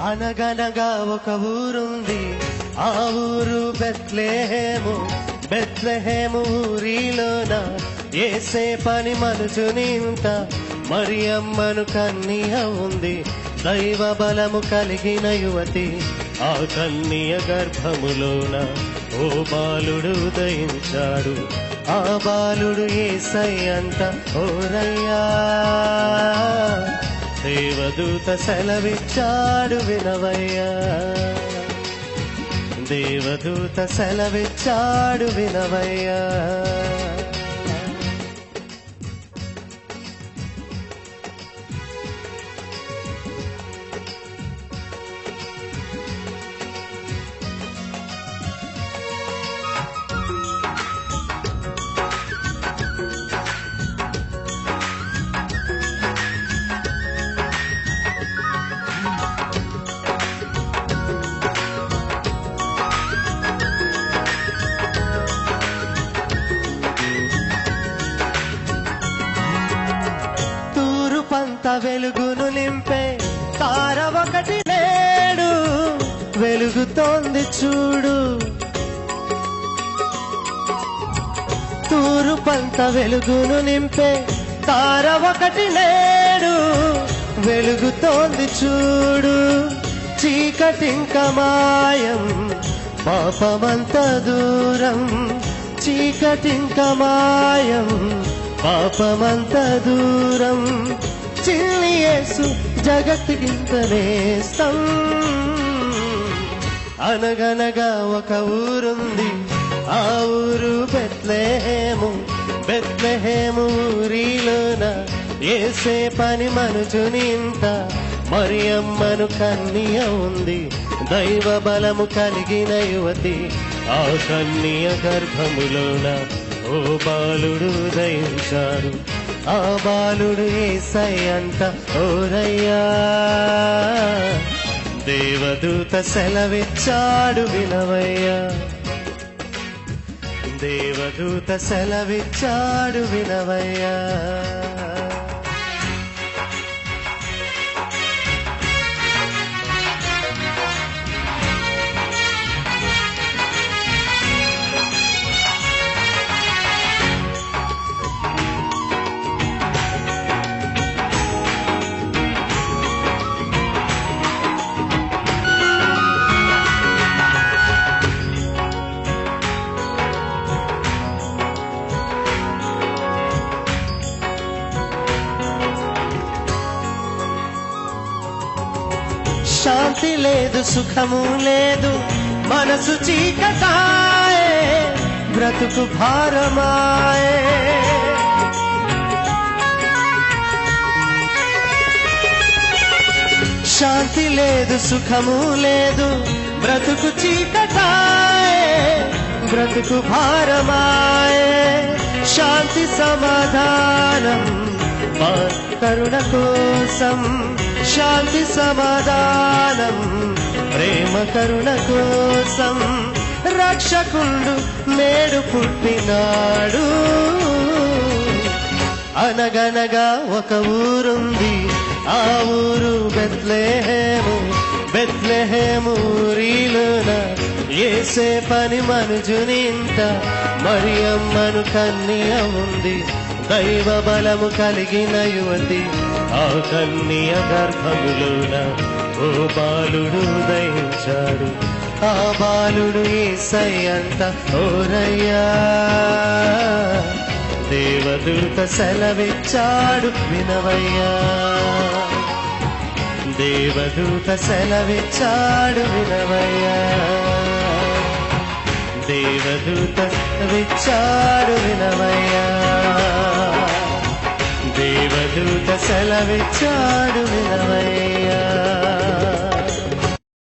అనగనగా ఒక ఊరుంది, ఆ ఊరు బెత్లెహేము. బెత్లెహేము ఊరిలోన యేసే పని మనుషునింత మరియమ్మను కన్య ఉంది. దైవ బలము కలిగిన యువతి ఆ కన్య గర్భములోన ఓ బాలుడు ఉదయించాడు. ఆ బాలుడు యేసయ్యంట ఓరయ్యా. దేవదూత సెలవిచ్చాడు వినవయ్యా. దేవదూత సెలవిచ్చాడు వినవయ్యా. వెలుగును నింపే తార ఒకటి నేడు వెలుగుతోంది చూడు. తూరుపంత వెలుగును నింపే తార ఒకటి నేడు వెలుగుతోంది చూడు. చీకటింక మాయం పాపమంత దూరం. చీకటింక మాయం పాపమంత దూరం. చిన్ని యేసు జగత్తుకింత నేస్తం. అనగనగా ఒక ఊరుంది, ఆ ఊరు బెత్లెహేము. బెత్లెహేము ఊరిలోన యేసే పని మనుషునింత మరియమ్మను కన్య ఉంది. దైవ బలము కలిగిన యువతి ఆ కన్య గర్భములోన ఓ బాలుడు ఉదయించాడు. ఆ బాలుడు యేసయ్యంట ఓరయ్యా. దేవదూత సెలవిచ్చాడు వినవయ్యా. దేవదూత సెలవిచ్చాడు వినవయ్యా. శాంతి లేదు, సుఖము లేదు, మనసు చీకటాయే, బ్రతుకు భారమాయే. శాంతి లేదు, సుఖము లేదు, బ్రతుకు చీకటాయే, బ్రతుకు భారమాయే. శాంతి సమాధానం కరుణ కోసం. శాంతి సమాధానం ప్రేమ కరుణ కోసం. రక్షకుండు నేడు పుట్టినాడు. అనగనగా ఒక ఊరుంది, ఆ ఊరు బెత్లెహేము. బెత్లెహేము ఊరిలోన యేసే పని మనుషునింత మరియమ్మను కన్య ఉంది. దైవ బలము కలిగిన యువతి ఆ కన్య గర్భములోన ఓ బాలుడు ఉదయించాడు. ఆ బాలుడు యేసయ్యంట ఓరయ్యా. దేవదూత సెలవిచ్చాడు వినవయ్యా. దేవదూత సెలవిచ్చాడు వినవయ్యా. దేవదూత సెలవిచ్చాడు వినవయ్యా. దేవదూత సెలవిచ్చాడు వినవయ్యా.